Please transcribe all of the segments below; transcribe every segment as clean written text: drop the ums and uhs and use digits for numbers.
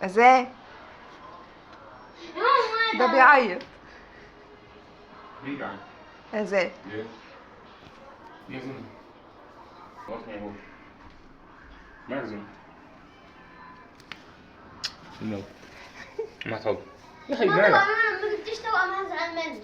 ازاي ده بيعيط بيجعل ازاي ليه؟ يزن وقت ما يقول ما يزن نو ما تحب يا اخي ما مالك جبتش توأم هزعل منك.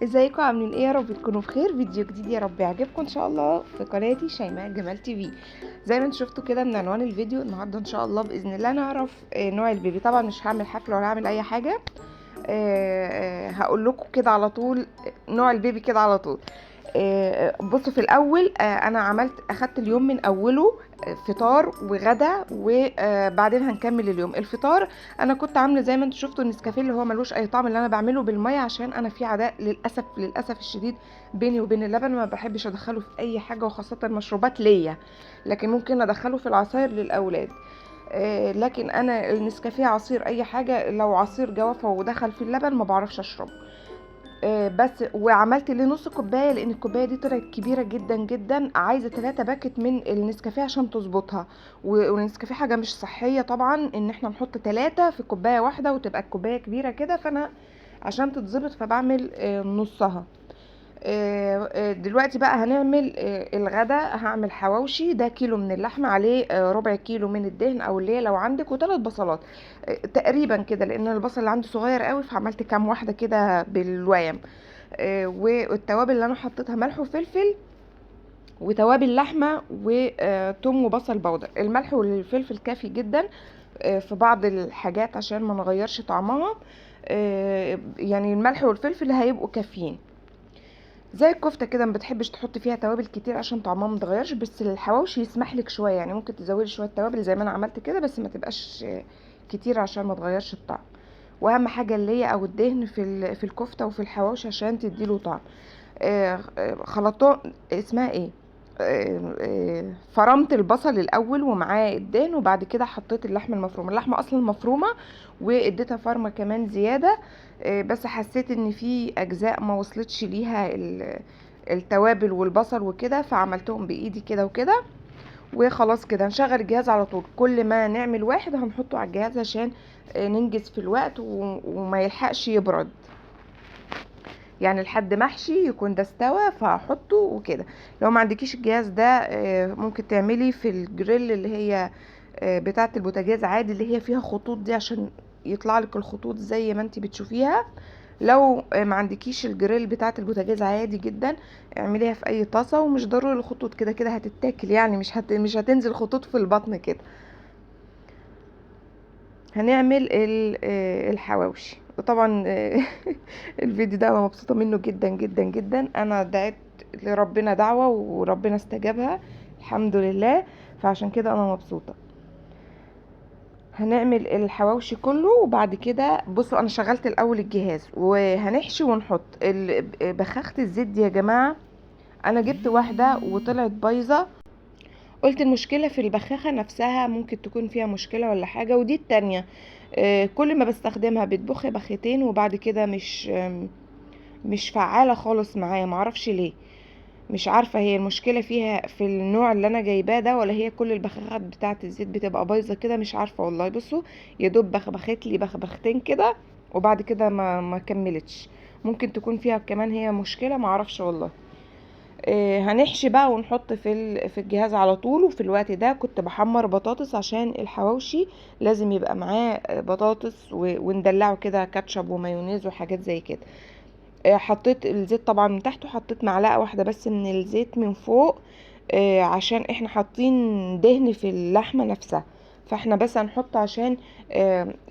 ازيكم عاملين ايه؟ يا رب تكونوا بخير. فيديو جديد يا رب يعجبكم ان شاء الله في قناتي شيماء جمال تي في. زي ما انتم شفتوا كده من عنوان الفيديو، النهارده ان شاء الله باذن الله نعرف نوع البيبي. طبعا مش هعمل حفله ولا هعمل اي حاجه، هقول لكم كده على طول نوع البيبي كده على طول. بصوا في الاول انا اخدت اليوم من اوله، فطار وغدا وبعدين هنكمل اليوم. الفطار انا كنت عامله زي ما انتم شفتوا النسكافيه اللي هو ملوش اي طعم، اللي انا بعمله بالميه عشان انا في عداء للاسف الشديد بيني وبين اللبن. ما بحبش ادخله في اي حاجه وخاصه المشروبات ليا، لكن ممكن ادخله في العصاير للاولاد. لكن انا النسكافيه عصير اي حاجه، لو عصير جوافه ودخل في اللبن ما بعرفش اشربه. بس وعملت ليه نص كوبايه لان الكوبايه دي طلعت كبيره جدا جدا، عايزه 3 باكت من النسكافيه عشان تظبطها. والنسكافيه حاجه مش صحيه طبعا ان احنا نحط 3 في كوبايه واحده وتبقى الكوبايه كبيره كده، فانا عشان تتظبط فبعمل نصها. دلوقتي بقى هنعمل الغدا. هعمل حواوشي، ده كيلو من اللحمة عليه ربع كيلو من الدهن او اللي لو عندك، و3 بصلات تقريبا كده، لان البصل اللي عندي صغير قوي فعملت كام واحدة كده بالويم. والتوابل اللي انا حطيتها ملح وفلفل وتوابل لحمة وتوم وبصل بودر. الملح والفلفل كافي جدا في بعض الحاجات عشان ما نغيرش طعمها. يعني الملح والفلفل هيبقوا كافيين. زي الكفته كده ما بتحبش تحط فيها توابل كتير عشان طعمها ما يتغيرش، بس الحواوشي يسمح لك شويه، يعني ممكن تزودي شويه توابل زي ما انا عملت كده، بس ما تبقاش كتير عشان ما تغيرش الطعم. واهم حاجه اللي او الدهن في الكفته وفي الحواوشي عشان تديله طعم. خلطات اسمها ايه، فرمت البصل الاول ومعاه الدهن، وبعد كده حطيت اللحمه المفرومه. اللحمه اصلا مفرومه واديتها فرمه كمان زياده، بس حسيت ان في اجزاء ما وصلتش ليها التوابل والبصل وكده، فعملتهم بايدي كده وكده. وخلاص كده نشغل الجهاز على طول. كل ما نعمل واحد هنحطه على الجهاز عشان ننجز في الوقت وما يلحقش يبرد، يعني لحد محشي يكون ده استوى فاحطه وكده. لو ما عندكيش الجهاز ده ممكن تعملي في الجريل اللي هي بتاعه البوتاجاز عادي، اللي هي فيها خطوط دي عشان يطلع لك الخطوط زي ما انت بتشوفيها. لو ما عندكيش الجريل بتاعه البوتاجاز عادي جدا اعمليها في اي طاسه، ومش ضروري الخطوط، كده كده هتتاكل، يعني مش هتنزل خطوط في البطن كده. هنعمل الحواوشي. وطبعا الفيديو ده انا مبسوطه منه جدا جدا جدا. انا دعيت لربنا دعوه وربنا استجابها الحمد لله. فعشان كده انا مبسوطة. هنعمل الحواوشي كله وبعد كده بصوا انا شغلت الاول الجهاز وهنحشي ونحط بخاخة الزيت دي يا جماعة. انا جبت واحدة وطلعت بايظة، قلت المشكلة في البخاخة نفسها، ممكن تكون فيها مشكلة ولا حاجة. ودي التانية كل ما بستخدمها بتبخ بختين وبعد كده مش فعالة خالص معايا، معرفش ليه. مش عارفة هي المشكلة فيها في النوع اللي انا جايباه ده ولا هي كل البخاخات بتاعة الزيت بتبقى بايظة كده، مش عارفة والله. بصوا يا دوب بخبخت لي بختين كده وبعد كده ما كملتش. ممكن تكون فيها كمان هي مشكلة، معرفش والله. هنحشي بقى ونحط في الجهاز على طول. وفي الوقت ده كنت بحمر بطاطس عشان الحواوشي لازم يبقى معاه بطاطس وندلعه كده كاتشب ومايونيز وحاجات زي كده. حطيت الزيت طبعا من تحت وحطيت معلقة واحدة بس من الزيت من فوق عشان احنا حاطين دهن في اللحمة نفسها، فاحنا بس هنحط عشان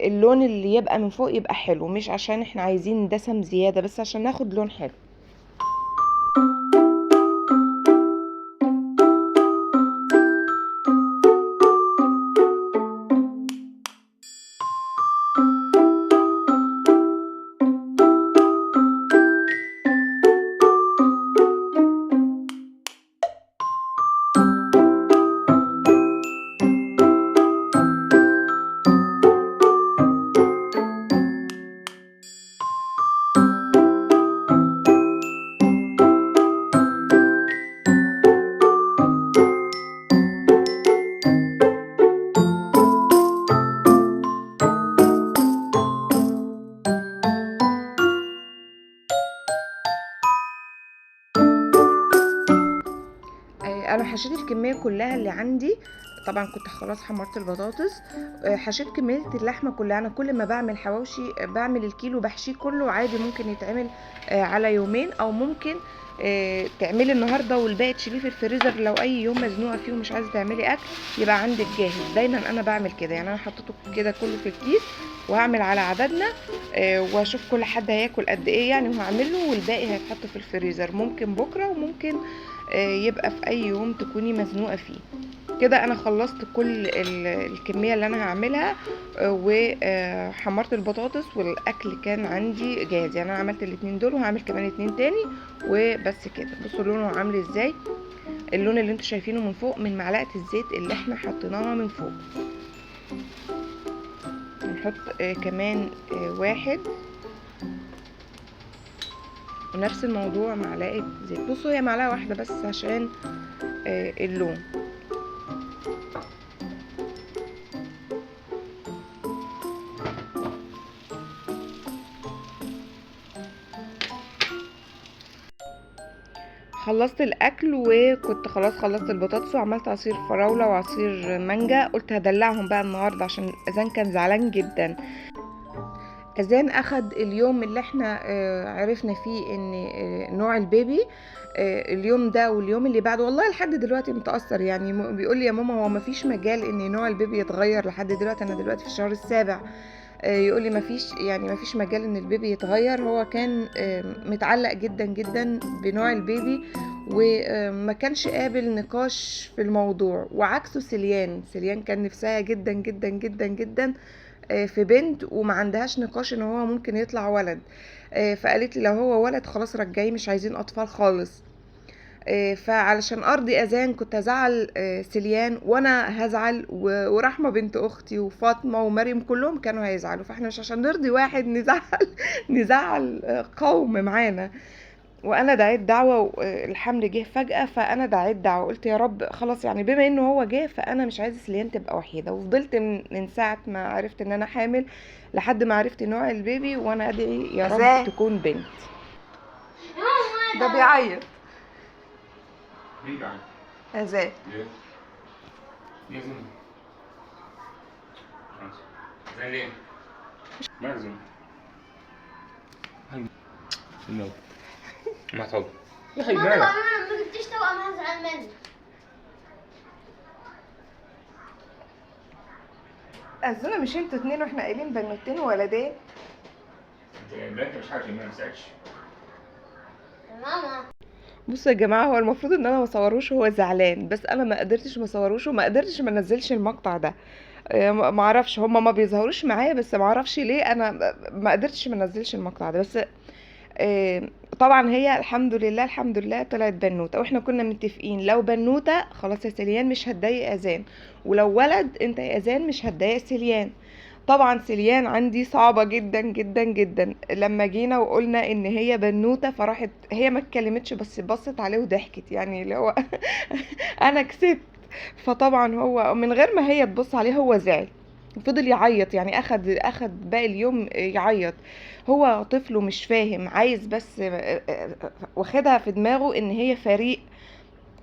اللون اللي يبقى من فوق يبقى حلو، مش عشان احنا عايزين دسم زيادة، بس عشان ناخد لون حلو. انا حشيت الكميه كلها اللي عندي، طبعا كنت خلاص حمرت البطاطس. حشيت كميه اللحمه كلها. انا كل ما بعمل حواوشي بعمل الكيلو بحشيه كله عادي، ممكن يتعمل على يومين، او ممكن تعملي النهارده والباقي تشيليه في الفريزر لو اي يوم مزنوقه فيه ومش عايزه تعملي اكل يبقى عندك جاهز. دايما انا بعمل كده، يعني انا حطيته كده كله في الكيس وهعمل على عددنا واشوف كل حد هياكل قد ايه يعني وهعمله، والباقي هيتحط في الفريزر ممكن بكره وممكن يبقى في اي يوم تكوني مزنوقه فيه. كده انا خلصت كل الكميه اللي انا هعملها وحمرت البطاطس والاكل كان عندي جاهز. يعني انا عملت الاتنين دول وهعمل كمان اتنين تاني وبس كده. بصوا لونه عامل ازاي، اللون اللي انتوا شايفينه من فوق من معلقه الزيت اللي احنا حطيناها من فوق. هنحط كمان واحد ونفس الموضوع معلقه زيت. بصوا هي معلقه واحده بس عشان اللون. خلصت الاكل وكنت خلاص خلصت البطاطس وعملت عصير فراولة وعصير مانجا. قلت هدلعهم بقى النهاردة عشان اذان كان زعلان جدا. اذان اخد اليوم اللي احنا عرفنا فيه ان نوع البيبي اليوم ده واليوم اللي بعده. والله لحد دلوقتي متأثر، يعني بيقول لي يا ماما هو مفيش مجال ان نوع البيبي يتغير لحد دلوقتي؟ انا دلوقتي في الشهر السابع. يقول لي مفيش مجال ان البيبي يتغير. هو كان متعلق جدا جدا بنوع البيبي وما كانش قابل نقاش في الموضوع، وعكسه سليان كان نفسها جدا جدا جدا جدا في بنت وما عندهاش نقاش ان هو ممكن يطلع ولد. فقالت لي لو هو ولد خلاص رجعيه، مش عايزين اطفال خالص. فعلشان ارضي اذان كنت هزعل سليان وانا هزعل ورحمه بنت اختي وفاطمه ومريم كلهم كانوا هيزعلوا، فاحنا مش عشان نرضي واحد نزعل قوم معانا. وانا دعيت دعوه والحمل جه فجاه، فانا دعيت دعوه قلت يا رب خلاص يعني بما انه هو جه فانا مش عايزه سليان تبقى وحيده. وفضلت من ساعه ما عرفت ان انا حامل لحد ما عرفت نوع البيبي وانا ادعي يا رب تكون بنت. ده بيعيط مين قاعد؟ ازاي ليه؟ ليه زين؟ زين ليه؟ ما زين؟ هاي النوم ما تحب يا اخي ماما مالك؟ انا ما جبتش توأم هزعل مني. اظن مش انتوا اتنين واحنا قايلين بنوتين وولدين؟ انت مش حاجه ما نسالش. يا ماما بصوا يا جماعه، هو المفروض ان انا ما اصوروش وهو زعلان، بس انا ما قدرتش ما اصوروش وما قدرتش ما انزلش المقطع ده. ما اعرفش، هما ما بيظهروش معايا، بس ما اعرفش ليه انا ما قدرتش ما انزلش المقطع ده. بس طبعا هي الحمد لله الحمد لله طلعت بنوته، واحنا كنا متفقين لو بنوته خلاص يا سليان مش هتضايق اذان، ولو ولد انت يا اذان مش هتضايق سليان. طبعا سليان عندي صعبة جدا جدا جدا. لما جينا وقلنا ان هي بنوتة، فراحت هي ما اتكلمتش بس بصت عليه وضحكت، يعني اللي هو انا كسبت. فطبعا هو من غير ما هي تبص عليه هو زعل، فضل يعيط، يعني اخد باقي اليوم يعيط. هو طفل ومش فاهم، عايز بس واخدها في دماغه ان هي فريق،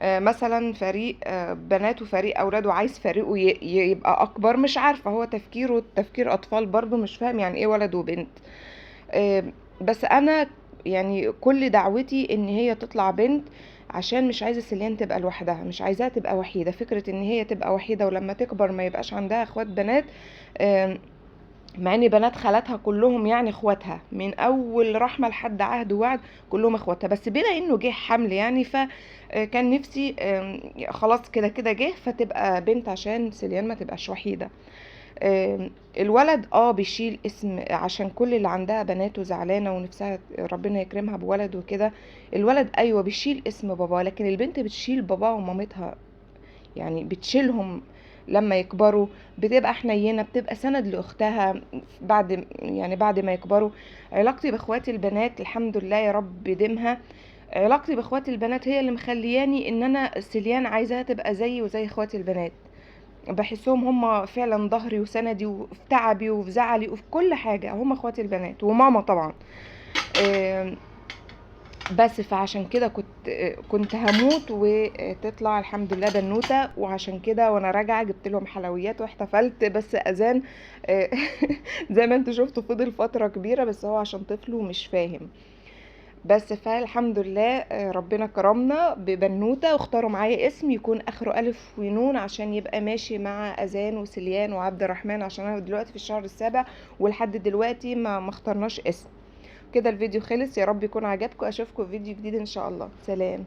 مثلا فريق بنات وفريق اولاد، وعايز فريقه يبقى اكبر. مش عارفه، هو تفكيره تفكير اطفال برضو، مش فاهم يعني ايه ولد وبنت. آه، بس انا يعني كل دعوتي ان هي تطلع بنت، عشان مش عايزه سليان تبقى لوحدها، مش عايزاها تبقى وحيده. فكره ان هي تبقى وحيده ولما تكبر ما يبقاش عندها اخوات بنات، آم، مع ان بنات خالاتها كلهم يعني اخواتها من اول رحمه لحد عهد ووعد، كلهم اخواتها. بس بما انه جه حمل يعني، فكان نفسي خلاص كده كده جه فتبقى بنت عشان سليان ما تبقاش وحيده. الولد بيشيل اسم، عشان كل اللي عندها بنات وزعلانه ونفسها ربنا يكرمها بولد وكده. الولد ايوه بيشيل اسم بابا، لكن البنت بتشيل بابا ومامتها، يعني بتشيلهم لما يكبروا، بتبقى حنينة، بتبقى سند لأختها بعد ما يكبروا. علاقتي باخواتي البنات الحمد لله يا رب ديمها. علاقتي باخواتي البنات هي اللي مخلياني ان انا سليان عايزاها تبقى زيي وزي اخواتي البنات. بحسهم هم فعلا ظهري وسندي، وفي تعبي وفي زعلي وفي كل حاجة هم اخواتي البنات وماما طبعا. آم، بس فعشان كده كنت هموت وتطلع الحمد لله بنوته. وعشان كده وانا راجعه جبت لهم حلويات واحتفلت، بس اذان زي ما انتوا شفتوا فضل فتره كبيره، بس هو عشان طفل ومش فاهم. بس فالحمد لله ربنا كرمنا ببنوته، واختاروا معايا اسم يكون اخره الف ونون عشان يبقى ماشي مع اذان وسليان وعبد الرحمن، عشان انا دلوقتي في الشهر السابع ولحد دلوقتي ما اخترناش اسم. كده الفيديو خلص، يا رب يكون عجبكم. اشوفكم في فيديو جديد ان شاء الله. سلام.